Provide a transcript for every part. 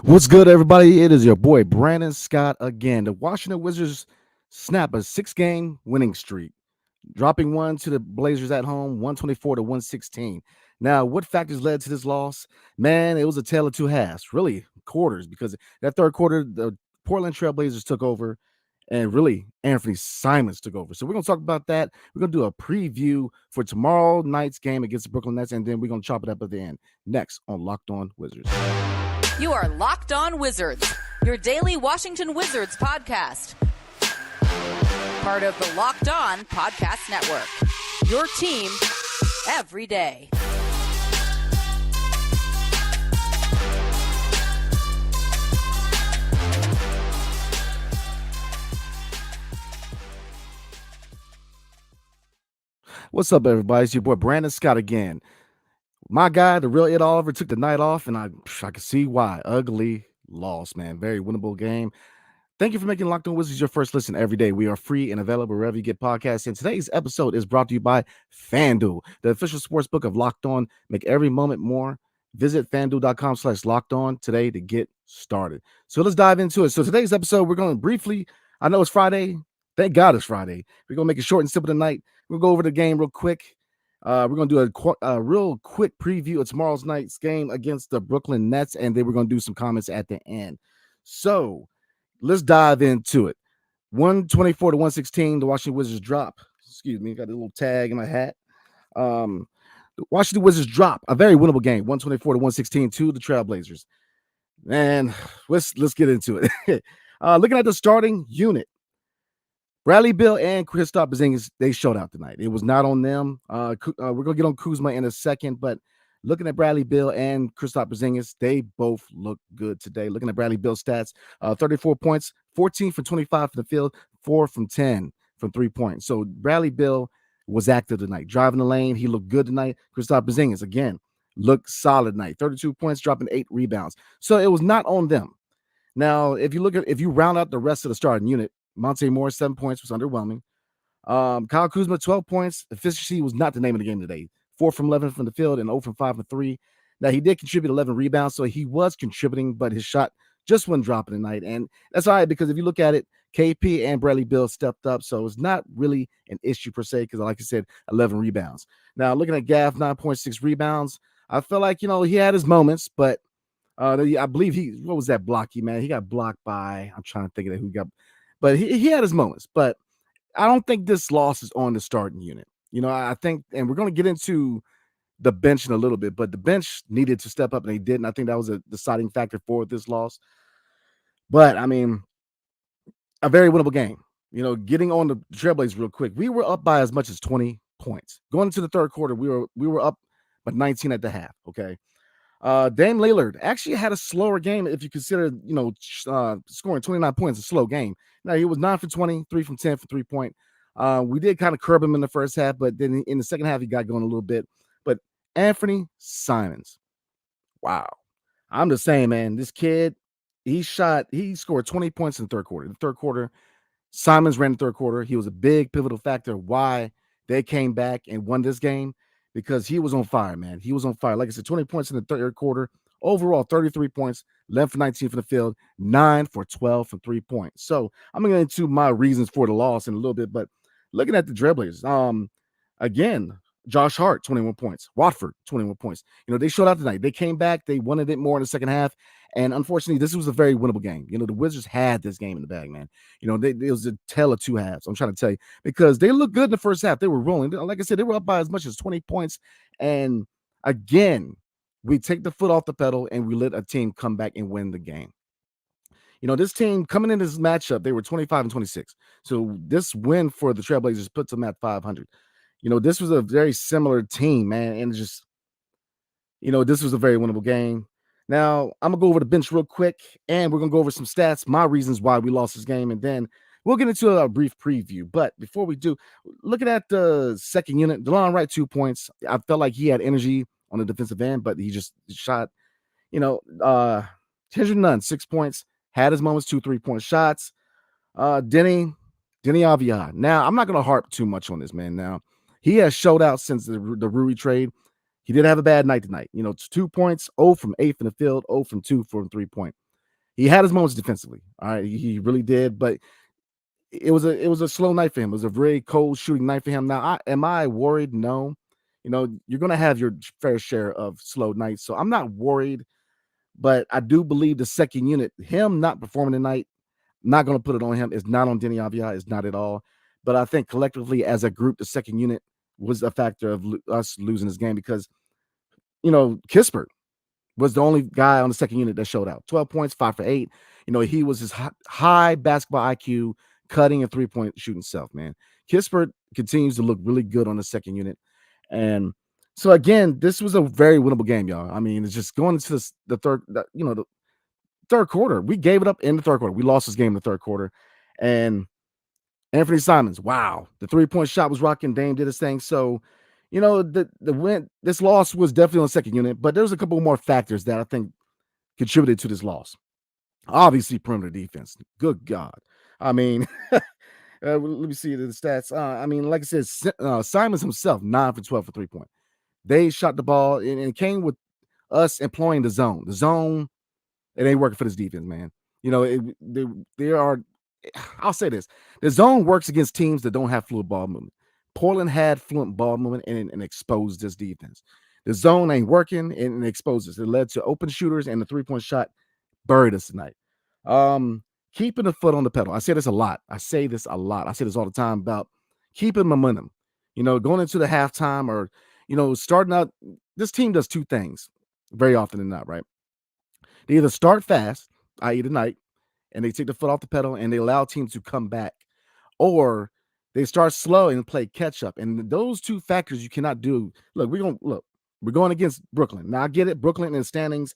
What's good, everybody? It is your boy Brandon Scott again. The Washington Wizards snap a six-game winning streak, dropping one to the Blazers at home, 124 to 116. Now, what factors led to this loss? Man, it was a tale of two halves, really quarters, because that third quarter, the Portland Trailblazers took over, and really Anfernee Simon took over. So we're going to talk about that. We're going to do a preview for tomorrow night's game against the Brooklyn Nets, and then we're going to chop it up at the end. Next on Locked On Wizards. You are Locked On Wizards, your daily Washington Wizards podcast. Part of the Locked On Podcast Network, your team every day. What's up, everybody? It's your boy Brandon Scott again. My guy, the real Ed Oliver, took the night off, and I can see why. Ugly loss, man. Very winnable game. Thank you for making Locked On Wizards your first listen every day. We are free and available wherever you get podcasts. And today's episode is brought to you by FanDuel, the official sports book of Locked On. Make every moment more. Visit FanDuel.com/Locked On today to get started. So let's dive into it. So today's episode, we're going to briefly, I know it's Friday. Thank God it's Friday. We're going to make it short and simple tonight. We'll go over the game real quick. We're going to do a real quick preview of tomorrow's night's game against the Brooklyn Nets, and then we're going to do some comments at the end. So let's dive into it. 124 to 116, the Washington Wizards drop. Excuse me, got a little tag in my hat. The Washington Wizards drop a very winnable game, 124 to 116 to the Trailblazers. And let's get into it. Looking at the starting unit, Bradley Beal and Kristaps Porzingis, they showed out tonight. It was not on them. We're going to get on Kuzma in a second, but looking at Bradley Beal and Kristaps Porzingis, they both look good today. Looking at Bradley Beal's stats, 34 points, 14 from 25 from the field, 4 from 10 from 3 points. So Bradley Beal was active tonight. Driving the lane, he looked good tonight. Kristaps Porzingis, again, looked solid tonight. 32 points, dropping 8 rebounds. So it was not on them. Now, if you round out the rest of the starting unit, Monte Morris, 7 points, was underwhelming. Kyle Kuzma, 12 points. Efficiency was not the name of the game today. 4 from 11 from the field and 0 from 5 from 3. Now, he did contribute 11 rebounds, so he was contributing, but his shot just wasn't dropping tonight. And that's all right, because if you look at it, KP and Bradley Beal stepped up, so it's not really an issue per se, because like I said, 11 rebounds. Now, looking at Gaff, 9.6 rebounds. I feel like, he had his moments, but I believe what was that block he got blocked by, I'm trying to think of who got, but he had his moments. But I don't think this loss is on the starting unit. I think, and we're going to get into the bench in a little bit, but the bench needed to step up, and they did. And I think that was a deciding factor for this loss. But, I mean, a very winnable game. Getting on the Trailblazers real quick, we were up by as much as 20 points. Going into the third quarter, we were up by 19 at the half, okay? Dame Lillard actually had a slower game if you consider, scoring 29 points, a slow game. Now, he was 9 for 20, 3 from 10 for 3-point. We did kind of curb him in the first half, but then in the second half, he got going a little bit. But Anfernee Simon, wow. I'm just saying, man, this kid, he scored 20 points in the third quarter. In the third quarter, Simons ran the third quarter. He was a big pivotal factor why they came back and won this game, because he was on fire, man. He was on fire. Like I said, 20 points in the third quarter. Overall, 33 points, 11 for 19 from the field, 9 for 12 from 3 points. So I'm going to get into my reasons for the loss in a little bit, but looking at the Trailblazers, again, Josh Hart, 21 points. Watford, 21 points. They showed out tonight. They came back. They wanted it more in the second half. And unfortunately, this was a very winnable game. The Wizards had this game in the bag, man. It was a tale of two halves. I'm trying to tell you, because they looked good in the first half. They were rolling. Like I said, they were up by as much as 20 points. And again, we take the foot off the pedal and we let a team come back and win the game. This team coming in this matchup, they were 25 and 26. So this win for the Trailblazers puts them at 500. This was a very similar team, man. And just, this was a very winnable game. Now, I'm going to go over the bench real quick, and we're going to go over some stats, my reasons why we lost this game, and then we'll get into a brief preview. But before we do, looking at the second unit, DeLon Wright, 2 points. I felt like he had energy on the defensive end, but he just shot, Kendrick Nunn, 6 points, had his moments, 2 3-point shots. Denny Avia. Now, I'm not going to harp too much on this, man. Now, he has showed out since the Rui trade. He did have a bad night tonight. 2 points, 0 from 8 from the field, 0 from 2 from 3-point. He had his moments defensively. All right, he really did, but it was a slow night for him. It was a very cold shooting night for him. Now, am I worried? No. You're going to have your fair share of slow nights, so I'm not worried. But I do believe the second unit, him not performing tonight, not going to put it on him. It's not on Denny Avia. It's not at all. But I think collectively as a group, the second unit was a factor of us losing this game because, Kispert was the only guy on the second unit that showed out. 12 points, 5 for 8. He was his high basketball IQ, cutting and three-point shooting self, man. Kispert continues to look really good on the second unit. And so, again, this was a very winnable game, y'all. I mean, it's just going into the third quarter. We gave it up in the third quarter. We lost this game in the third quarter. And Anfernee Simons, wow. The three-point shot was rocking. Dame did his thing. So, the win, this loss was definitely on the second unit, but there's a couple more factors that I think contributed to this loss. Obviously, perimeter defense. Good God. I mean, let me see the stats. I mean, like I said, Simons himself, 9 for 12 for 3-point. They shot the ball, and it came with us employing the zone. The zone, it ain't working for this defense, man. There are, I'll say this. The zone works against teams that don't have fluid ball movement. Portland had fluent ball movement and exposed this defense. The zone ain't working and it exposes. It led to open shooters, and the three-point shot buried us tonight. Keeping the foot on the pedal. I say this a lot. I say this all the time about keeping momentum. Going into the halftime or, starting out. This team does two things very often than not, right? They either start fast, i.e. tonight, and they take the foot off the pedal and they allow teams to come back, or they start slow and play catch up. And those two factors you cannot do. We're going against Brooklyn. Now I get it. Brooklyn in the standings,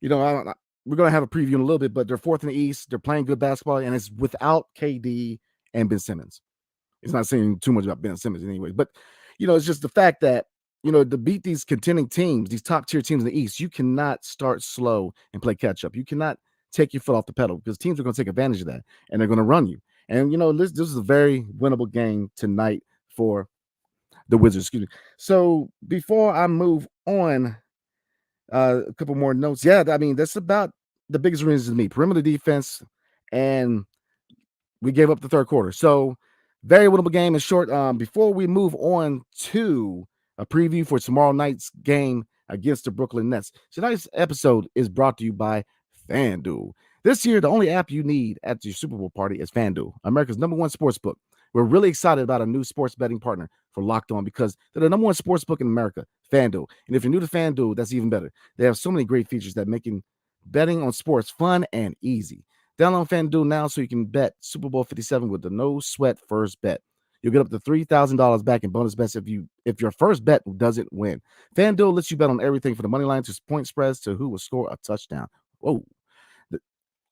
we're going to have a preview in a little bit, but they're fourth in the East. They're playing good basketball, and it's without KD and Ben Simmons. It's not saying too much about Ben Simmons anyway, but, it's just the fact that, to beat these contending teams, these top-tier teams in the East, you cannot start slow and play catch-up. You cannot take your foot off the pedal because teams are going to take advantage of that, and they're going to run you. And, this is a very winnable game tonight for the Wizards. Excuse me. So before I move on, a couple more notes. Yeah, I mean, that's about the biggest reason to me. Perimeter defense, and we gave up the third quarter. So very winnable game. In short, before we move on to a preview for tomorrow night's game against the Brooklyn Nets, tonight's episode is brought to you by FanDuel. This year, the only app you need at your Super Bowl party is FanDuel, America's #1 sports book. We're really excited about a new sports betting partner for Locked On because they're the #1 sports book in America, FanDuel. And if you're new to FanDuel, that's even better. They have so many great features that making betting on sports fun and easy. Download FanDuel now so you can bet Super Bowl 57 with the no sweat first bet. You'll get up to $3,000 back in bonus bets if your first bet doesn't win. FanDuel lets you bet on everything from the money line to point spreads to who will score a touchdown. Whoa.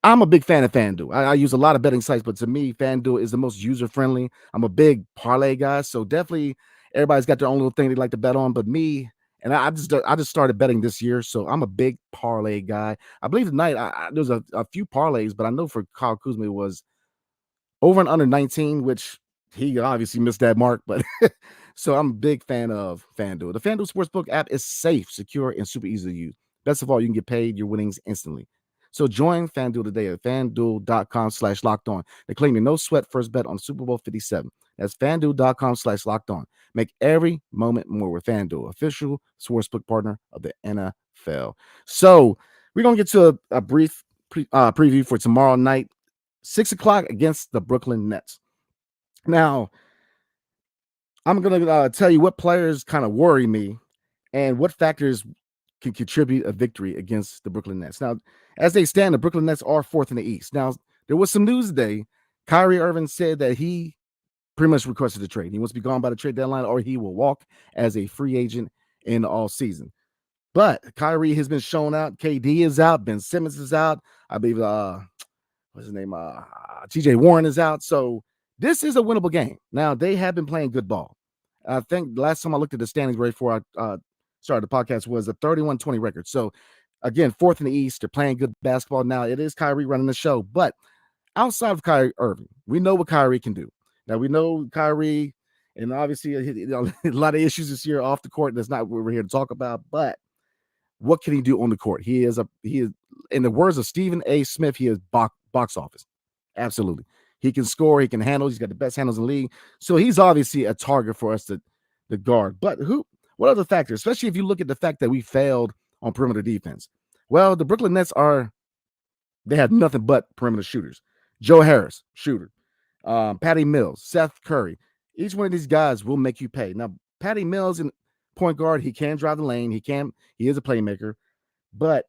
I'm a big fan of FanDuel. I use a lot of betting sites, but to me, FanDuel is the most user-friendly. I'm a big parlay guy, so definitely everybody's got their own little thing they like to bet on. But me, and I just started betting this year, so I'm a big parlay guy. I believe tonight there's a few parlays, but I know for Kyle Kuzma it was over and under 19, which he obviously missed that mark. But so I'm a big fan of FanDuel. The FanDuel Sportsbook app is safe, secure, and super easy to use. Best of all, you can get paid your winnings instantly. So join FanDuel today at FanDuel.com/lockedon. They claim your no sweat first bet on Super Bowl 57. That's FanDuel.com/lockedon. Make every moment more with FanDuel, official sportsbook partner of the NFL. So we're going to get to a brief preview for tomorrow night, 6 o'clock against the Brooklyn Nets. Now, I'm going to tell you what players kind of worry me and what factors can contribute a victory against the Brooklyn Nets. Now, as they stand, the Brooklyn Nets are fourth in the East. Now, there was some news today. Kyrie Irving said that he pretty much requested a trade. He wants to be gone by the trade deadline, or he will walk as a free agent in all season. But Kyrie has been shown out. KD is out. Ben Simmons is out. I believe, what's his name? TJ Warren is out. So this is a winnable game. Now, they have been playing good ball. I think the last time I looked at the standings right before I started the podcast was a 31-20 record. So, again, fourth in the East. They're playing good basketball. Now, it is Kyrie running the show. But outside of Kyrie Irving, we know what Kyrie can do. Now, we know Kyrie, and obviously a lot of issues this year off the court. That's not what we're here to talk about. But what can he do on the court? He is in the words of Stephen A. Smith, he is box office. Absolutely. He can score, he can handle, he's got the best handles in the league. So he's obviously a target for us to guard. But what other factors, especially if you look at the fact that we failed on perimeter defense? Well, the Brooklyn Nets they have nothing but perimeter shooters. Joe Harris, shooter. Patty Mills, Seth Curry. Each one of these guys will make you pay. Now, Patty Mills in point guard, he can drive the lane. He is a playmaker. But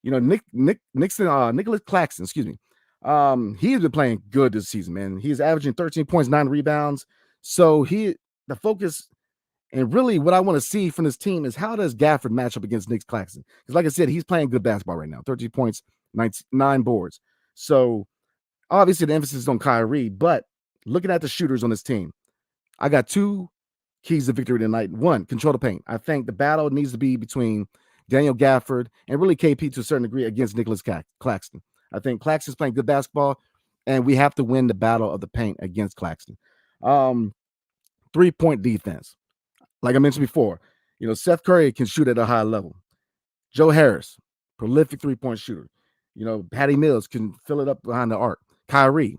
Nicholas Claxton, excuse me. He's been playing good this season, man. He's averaging 13 points, 9 rebounds. So the focus and really what I want to see from this team is how does Gafford match up against Nick Claxton? Because like I said, he's playing good basketball right now. 13 points, 9 boards. So obviously the emphasis is on Kyrie, but looking at the shooters on this team, I got 2 keys to victory tonight. 1, control the paint. I think the battle needs to be between Daniel Gafford and really KP to a certain degree against Nicholas Claxton. I think Claxton's playing good basketball, and we have to win the battle of the paint against Claxton. 3-point defense. Like I mentioned before, Seth Curry can shoot at a high level. Joe Harris, prolific 3-point shooter. Patty Mills can fill it up behind the arc. Kyrie.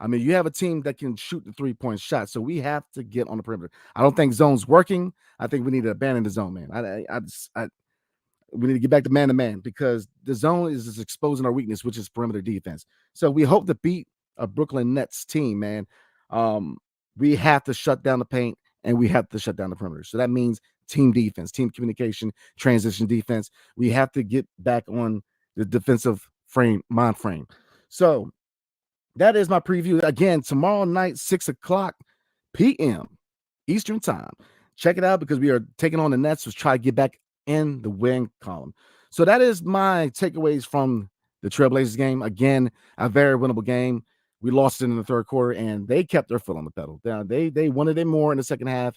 I mean, you have a team that can shoot the 3-point shot, so we have to get on the perimeter. I don't think zone's working. I think we need to abandon the zone, man. We need to get back to man because the zone is exposing our weakness, which is perimeter defense. So we hope to beat a Brooklyn Nets team, man. We have to shut down the paint and we have to shut down the perimeter. So that means team defense, team communication, transition defense. We have to get back on the defensive mind frame. So that is my preview. Again, tomorrow night, 6:00 p.m. Eastern time. Check it out because we are taking on the Nets to try to get back in the win column. So that is my takeaways from the Trailblazers game. Again, a very winnable game. We lost it in the third quarter, and they kept their foot on the pedal. They wanted it more in the second half,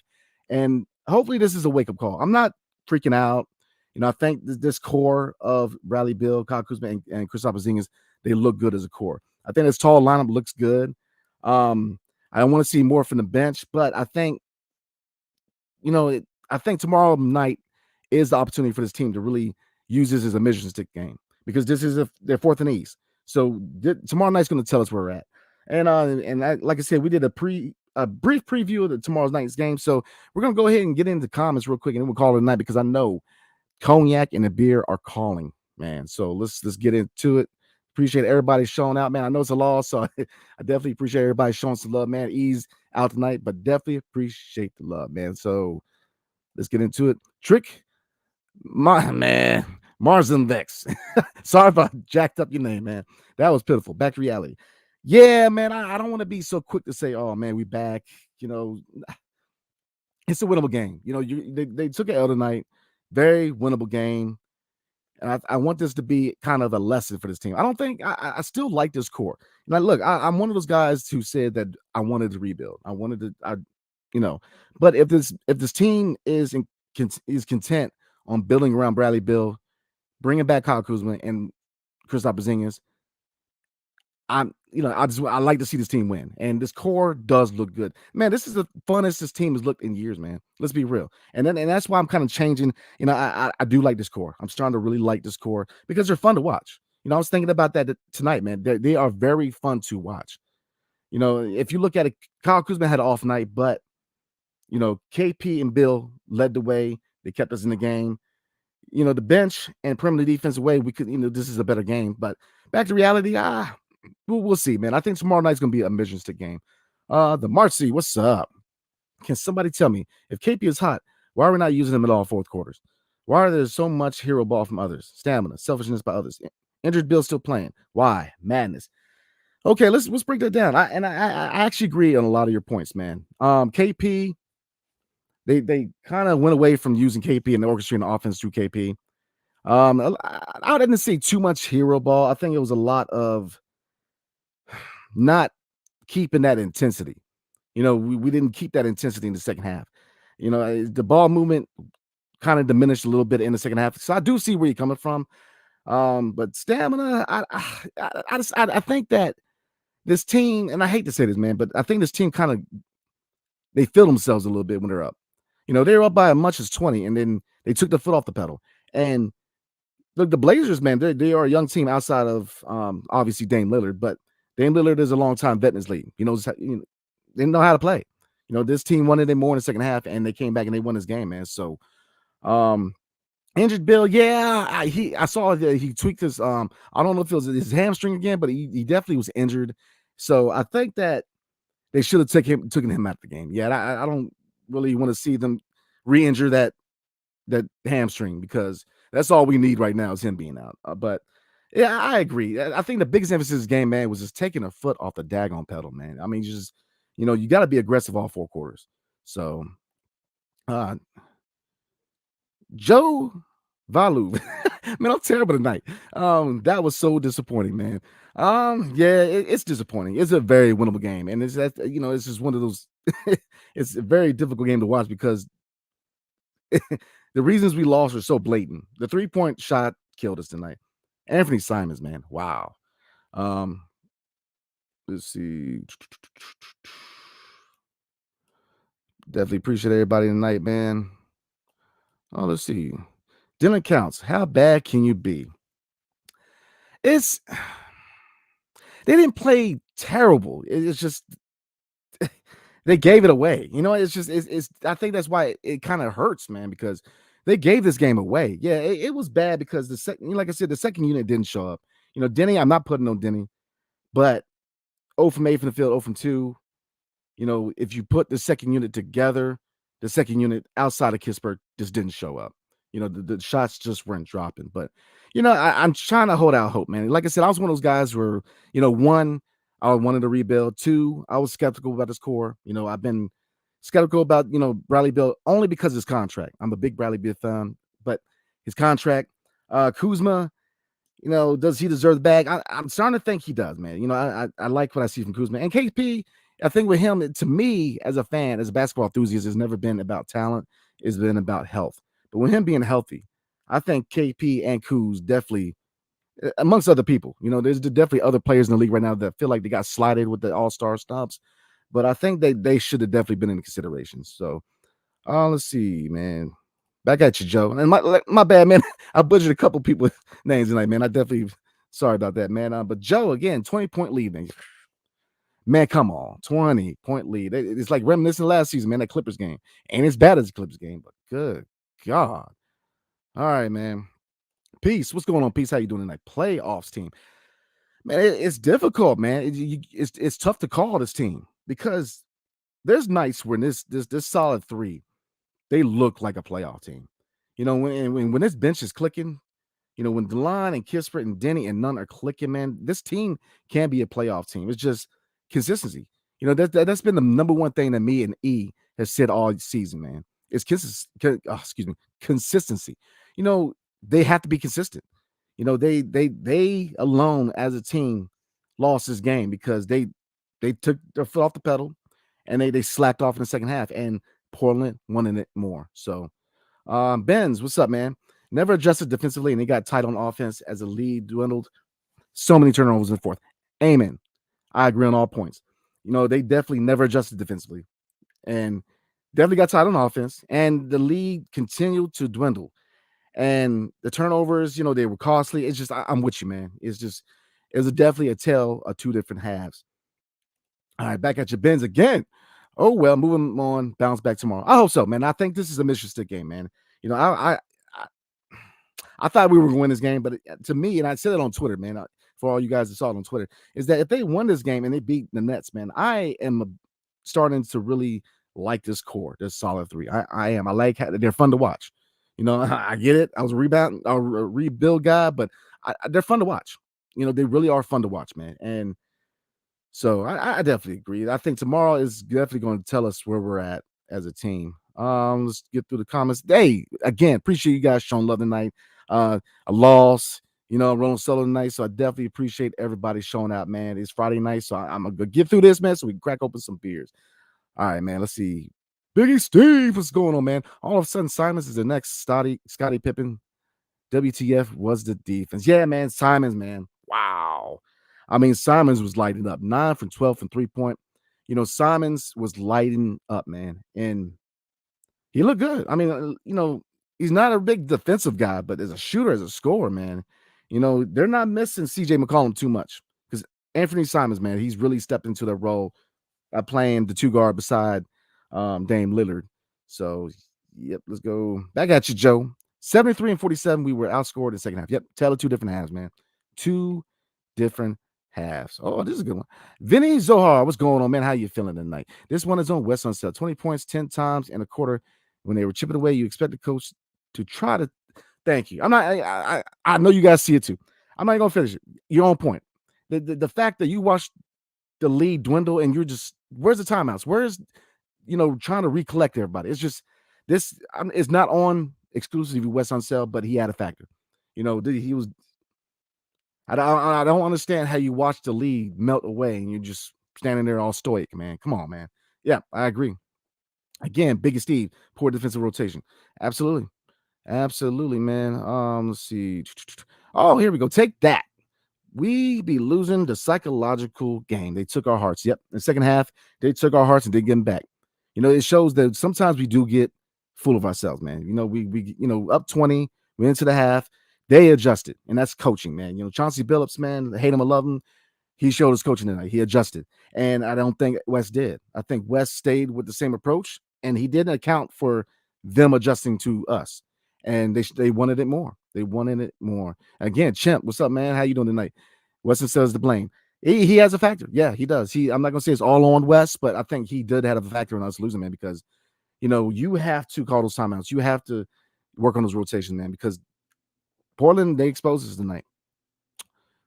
and hopefully this is a wake-up call. I'm not freaking out. I think this core of Bradley Beal, Kyle Kuzma, and Kristaps Porzingis, they look good as a core. I think this tall lineup looks good. I want to see more from the bench, but I think, I think tomorrow night is the opportunity for this team to really use this as a measuring stick game because this is their 4th in the East. So tomorrow night's going to tell us where we're at. And like I said, we did a brief preview of tomorrow's night's game. So we're going to go ahead and get into the comments real quick, and then we'll call it a night because I know cognac and the beer are calling, man. So let's get into it. Appreciate everybody showing out, man. I know it's a loss, so I definitely appreciate everybody showing some love, man. Ease out tonight, but definitely appreciate the love, man. So let's get into it. Trick, my man, Marzin Vex. Sorry if I jacked up your name, man. That was pitiful. Back to reality. Yeah, man, I don't want to be so quick to say, oh, man, we back. It's a winnable game. They took an L tonight. Very winnable game. And I want this to be kind of a lesson for this team. I don't think I still like this core. Now, look, I'm one of those guys who said that I wanted to rebuild. But if this team is content on building around Bradley Beal, bringing back Kyle Kuzma and Kristaps Porzingis, I like to see this team win, and this core does look good, man. This is the funnest this team has looked in years, man. Let's be real, and that's why I'm kind of changing. I do like this core. I'm starting to really like this core because they're fun to watch. I was thinking about that tonight, man. They are very fun to watch. If you look at it, Kyle Kuzma had an off night, but KP and Bill led the way. They kept us in the game. The bench and perimeter defense away, we could. This is a better game, but back to reality. We'll see, man. I think tomorrow night's going to be a measuring stick game. The Marcy, what's up? Can somebody tell me if KP is hot, why are we not using him at all 4th quarters? Why are there so much hero ball from others? Stamina, selfishness by others. Injured Bill still playing. Why? Madness. Okay, let's break that down. I actually agree on a lot of your points, man. KP, they kind of went away from using KP and orchestrating the offense through KP. I didn't see too much hero ball. I think it was a lot of not keeping that intensity. We didn't keep that intensity in the second half. The ball movement kind of diminished a little bit in the second half. So I do see where you're coming from. But stamina, I think that this team, and I hate to say this, man, but I think this team they feel themselves a little bit when they're up. They were up by as much as 20, and then they took the foot off the pedal. And look, the Blazers, man, they are a young team outside of obviously Dame Lillard, but Dame Lillard is a long time vet in this league. They know how to play. This team wanted it more in the second half, and they came back and they won this game, man. So, um, injured Bill, yeah, I saw that he tweaked his I don't know if it was his hamstring again, but he definitely was injured. So I think that they should have taken him out of the game. Yeah, I don't really want to see them re-injure that hamstring, because that's all we need right now is him being out. But yeah, I agree. I think the biggest emphasis of this game, man, was just taking a foot off the daggone pedal, man. I mean, just you got to be aggressive all 4 quarters. So, uh, Joe Valu, man, I'm terrible tonight. That was so disappointing, man. Yeah, it's disappointing. It's a very winnable game, and it's just one of those. It's a very difficult game to watch because the reasons we lost are so blatant. The 3-point shot killed us tonight. Anfernee Simons, man, wow. Um, let's see. Definitely appreciate everybody tonight, man. Oh, let's see. Dylan Counts, how bad can you be? It's they didn't play terrible. It's just they gave it away. It's just it's I think that's why it kind of hurts, man, because they gave this game away. Yeah, it was bad because the second, like I said, the second unit didn't show up. Denny, I'm not putting on Denny, but 0 from 8 from the field, 0 from 2. If you put the second unit together, the second unit outside of Kispert just didn't show up. The shots just weren't dropping. But, I'm trying to hold out hope, man. Like I said, I was one of those guys where, one, I wanted to rebuild. 2, I was skeptical about his core. I've been skeptical about, Bradley Beal only because of his contract. I'm a big Bradley Beal fan, but his contract, Kuzma, does he deserve the bag? I'm starting to think he does, man. I like what I see from Kuzma. And KP, I think with him, to me, as a fan, as a basketball enthusiast, it's never been about talent. It's been about health. But with him being healthy, I think KP and Kuz definitely, amongst other people, there's definitely other players in the league right now that feel like they got slided with the all-star snubs. But I think they should have definitely been in consideration. So, let's see, man. Back at you, Joe. And my bad, man. I butchered a couple people's names tonight, man. I definitely sorry about that, man. But Joe, again, 20-point lead, man. Come on, 20-point lead. It's like reminiscent last season, man. That Clippers game, ain't as bad as the Clippers game, but good God. All right, man. Peace. What's going on, Peace? How you doing tonight? Playoffs team, man. It's difficult, man. It's tough to call this team because there's nights when this solid 3. They look like a playoff team. When this bench is clicking, when DeLon and Kispert and Denny and Nunn are clicking, man, this team can be a playoff team. It's just consistency. That's been the number one thing that me and E has said all season, man. It's consistency. They have to be consistent. They alone as a team lost this game because they took their foot off the pedal and they slacked off in the second half, and Portland wanted it more. So, Benz, what's up, man? Never adjusted defensively, and they got tight on offense as the lead dwindled. So many turnovers in the fourth. Amen. I agree on all points. They definitely never adjusted defensively, and definitely got tight on offense, and the lead continued to dwindle. And the turnovers, they were costly. It's just, I'm with you, man. It was definitely a tale of 2 different halves. All right, back at your Benz again. Oh, well, moving on, bounce back tomorrow. I hope so, man. I think this is a mission stick game, man. I thought we were going to win this game, but to me, and I said it on Twitter, man, for all you guys that saw it on Twitter, is that if they won this game and they beat the Nets, man, I am starting to really like this core, this solid 3. I am. I like how they're fun to watch. I get it. I was a rebuild guy, but they're fun to watch. They really are fun to watch, man. And so I definitely agree. I think tomorrow is definitely going to tell us where we're at as a team. Let's get through the comments. Hey, again, appreciate you guys showing love tonight. A loss, rolling solo tonight. So I definitely appreciate everybody showing out, man. It's Friday night, so I'm gonna get through this, man, so we can crack open some beers. All right, man. Let's see. Biggie Steve, what's going on, man? All of a sudden, Simons is the next Scottie Pippen. WTF was the defense. Yeah, man. Simons, man. Wow. I mean, Simons was lighting up 9 from 12 from 3-point. Simons was lighting up, man. And he looked good. I mean, he's not a big defensive guy, but as a shooter, as a scorer, man, they're not missing CJ McCollum too much because Anfernee Simons, man, he's really stepped into the role playing the two guard beside Dame Lillard. So, yep, let's go back at you, Joe. 73-47, we were outscored in the second half. Yep, tell it 2 different halves, man. 2 different halves. Oh, this is a good one. Vinny Zohar, what's going on, man? How you feeling tonight? This one is on West Sunset. 20 points, 10 times in a quarter. When they were chipping away, you expect the coach to try to. Thank you. I'm not. I know you guys see it too. I'm not gonna finish it. You're on point. The fact that you watched the lead dwindle and you're just where's the timeouts? Where's trying to recollect everybody? It's just this. It's not on exclusively West Unsell, but he had a factor. He was. I don't understand how you watch the lead melt away and you're just standing there all stoic, man. Come on, man. Yeah, I agree. Again, Biggest Steve, poor defensive rotation. Absolutely. Absolutely, man. Let's see. Oh, here we go. Take that. We be losing the psychological game. They took our hearts. Yep. In the second half, they took our hearts and didn't get them back. It shows that sometimes we do get full of ourselves, man. We up 20, we into the half. They adjusted, and that's coaching, man. Chauncey Billups, man, hate him or love him. He showed his coaching tonight. He adjusted. And I don't think West did. I think West stayed with the same approach, and he didn't account for them adjusting to us. And they wanted it more. They wanted it more. Again, Chimp, what's up, man? How you doing tonight? Weston says the blame. He has a factor. Yeah, he does. I'm not gonna say it's all on West, but I think he did have a factor in us losing, man, because you have to call those timeouts. You have to work on those rotations, man, because Portland, they exposed us tonight.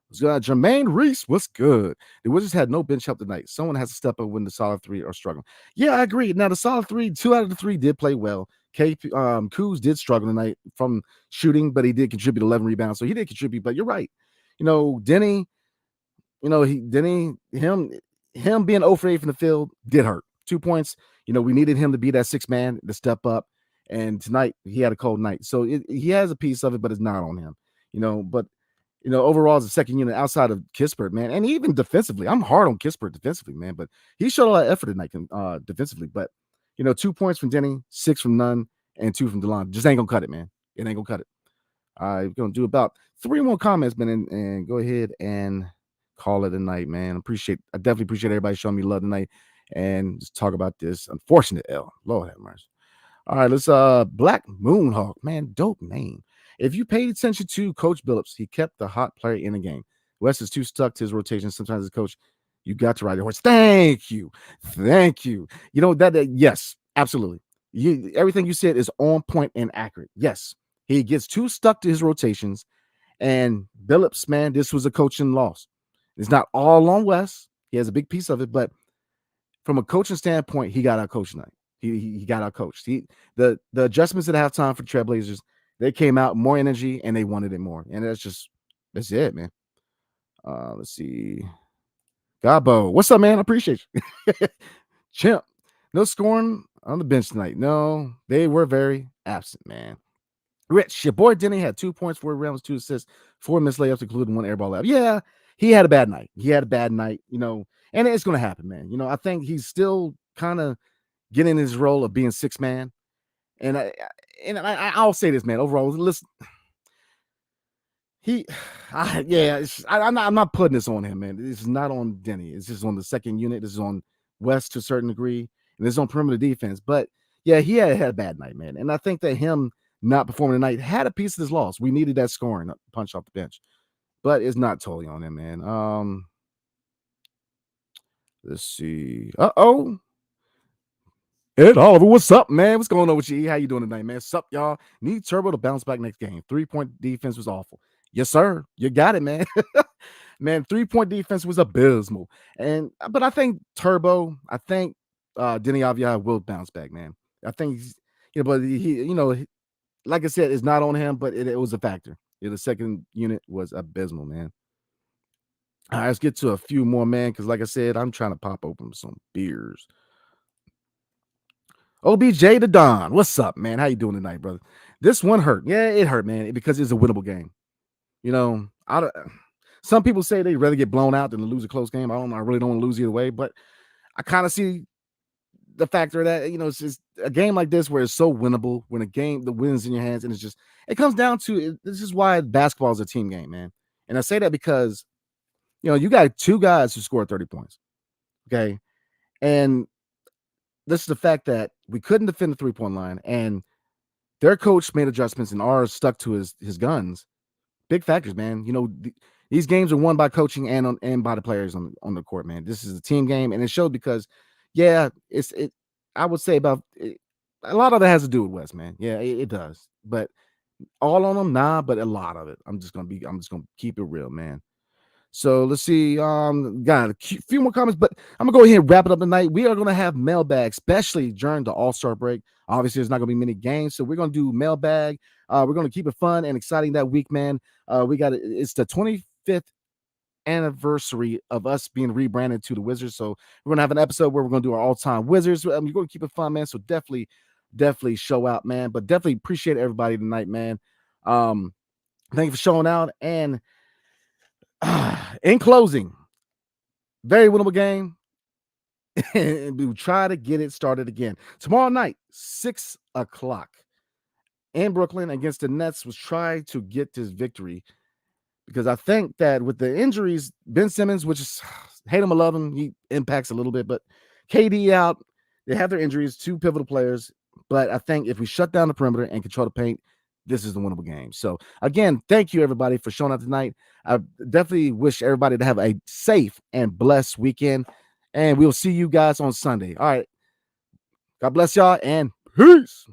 What's good? Jermaine Reese, what's good? The Wizards had no bench help tonight. Someone has to step up when the solid 3 are struggling. Yeah, I agree. Now, the solid 3, 2 out of the 3 did play well. Kuz did struggle tonight from shooting, but he did contribute 11 rebounds. So he did contribute, but you're right. Denny, him being 0 for 8 from the field did hurt. 2 points. We needed him to be that 6th man to step up. And tonight he had a cold night. So he has a piece of it, but it's not on him. But overall as a second unit outside of Kispert, man, and even defensively, I'm hard on Kispert defensively, man, but he showed a lot of effort tonight defensively. But 2 points from Denny, 6 from Nunn, and 2 from DeLon. Just ain't gonna cut it, man. It ain't gonna cut it. We're gonna do about 3 more comments, man, and go ahead and call it a night, man. I definitely appreciate everybody showing me love tonight and just talk about this unfortunate L. Lord have mercy. All right, let's Black Moonhawk, man, dope name. If you paid attention to Coach Billups, he kept the hot player in the game. West is too stuck to his rotation. Sometimes as coach, you got to ride the horse. Thank you. That yes, absolutely. Everything you said is on point and accurate. Yes, he gets too stuck to his rotations. And Billups, man, this was a coaching loss. It's not all on West. He has a big piece of it, but from a coaching standpoint, he got out coached tonight. He got out coached. The adjustments at halftime for the Trailblazers, they came out more energy and they wanted it more. And that's it, man. Let's see. Gabo, what's up, man? I appreciate you. Chimp, no scoring on the bench tonight. No, they were very absent, man. Rich, your boy Denny had 2 points, 4 rebounds, 2 assists, 4 missed layups, including 1 airball layup. Yeah, he had a bad night. And it's going to happen, man. I think he's still kind of getting his role of being 6th man. And I'll say this, man. Overall, listen, I'm not putting this on him, man. It's not on Denny. It's just on the second unit. This is on West to a certain degree, and it's on perimeter defense. But yeah, he had a bad night, man. And I think that him not performing tonight had a piece of this loss. We needed that scoring punch off the bench, but it's not totally on him, man. Let's see. Ed Oliver, what's up, man? What's going on with you? How you doing tonight, man? What's up, y'all? Need Turbo to bounce back next game. 3-point defense was awful. Yes, sir. You got it, man. Man, 3-point defense was abysmal. But I think Turbo, Denny Avia will bounce back, man. I think but he like I said, it's not on him, but it was a factor. The second unit was abysmal, man. All right, let's get to a few more, man, because like I said, I'm trying to pop open some beers. OBJ the Don, what's up, man? How you doing tonight, brother? This one hurt. Yeah, it hurt, man, because it's a winnable game. Some people say they'd rather get blown out than to lose a close game. I really don't want to lose either way, but I kind of see the factor that it's just a game like this where it's so winnable, when the wins in your hands, and it comes down to this is why basketball is a team game, man. And I say that because you got two guys who scored 30 points, okay, and this is the fact that we couldn't defend the 3-point line, and their coach made adjustments, and ours stuck to his guns. Big factors, man. These games are won by coaching and by the players on the court, man. This is a team game, and it showed because, yeah, I would say about a lot of it has to do with West, man. Yeah, it does, but all on them, nah. But a lot of it, I'm just gonna keep it real, man. So let's see. Got a few more comments, but I'm gonna go ahead and wrap it up tonight. We are gonna have mailbag, especially during the All-Star break. Obviously, there's not gonna be many games, so we're gonna do mailbag. We're gonna keep it fun and exciting that week, man. It's the 25th anniversary of us being rebranded to the Wizards. So we're gonna have an episode where we're gonna do our all-time Wizards. We're gonna keep it fun, man. So definitely show out, man. But definitely appreciate everybody tonight, man. Thank you for showing out. And in closing, very winnable game. And we'll try to get it started again tomorrow night, 6 o'clock in Brooklyn against the Nets. Was try to get this victory, because I think that with the injuries, Ben Simmons, which is hate him or love him, he impacts a little bit, but KD out, they have their injuries, two pivotal players. But I think if we shut down the perimeter and control the paint, this is the winnable game. So again, thank you everybody for showing up tonight. I definitely wish everybody to have a safe and blessed weekend, and we'll see you guys on Sunday. All right. God bless y'all, and peace.